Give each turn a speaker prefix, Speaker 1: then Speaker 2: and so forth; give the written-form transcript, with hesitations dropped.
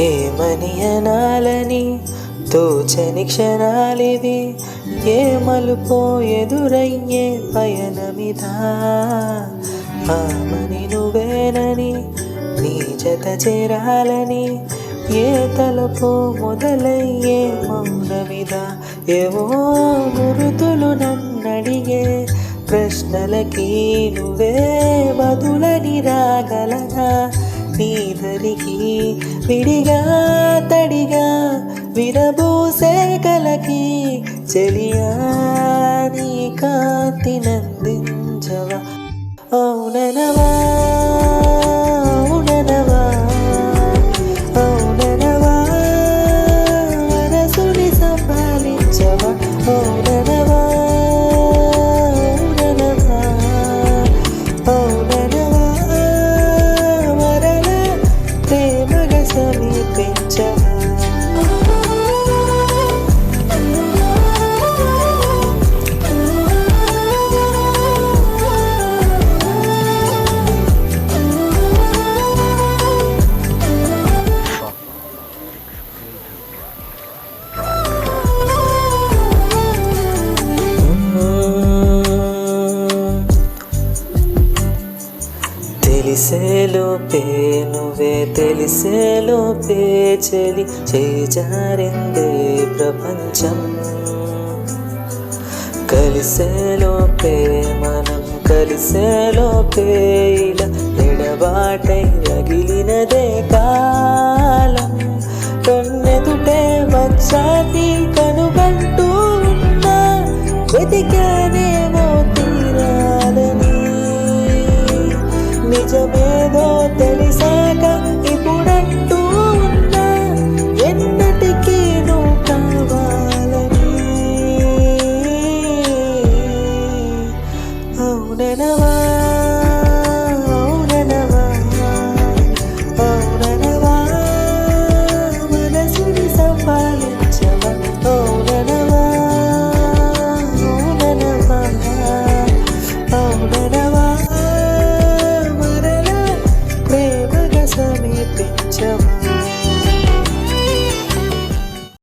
Speaker 1: ఏమని అనాలని తోచని క్షణాలివి, ఏ మలుపో ఎదురయ్యే పయనమిదా. ఆమని నువ్వేనని నీ జత చేరాలని, ఏ తలపో మొదలయ్యే మౌనమిదా. ఏవో గురుతులు నన్నడిగే ప్రశ్నలకి నువ్వే బదులని రాగలనా. నీదరికి విడిగా తడిగా విరబూసే కలకి చెలియా నీ కాంతి నందించవా. అవుననవా అవుననవా అవుననవా మనసుని సంపాలించవా. అవుననవా అవుననవా అవుననవా మరల ప్రేమగా సమీపించవా. తెలిసేలోపే నువ్వే తెలిసేలోపే చెలి చేజారిందే ప్రపంచం. కలిసేలోపే మనం కలిసేలోపే ఇలా ఎడబాటై రగిలి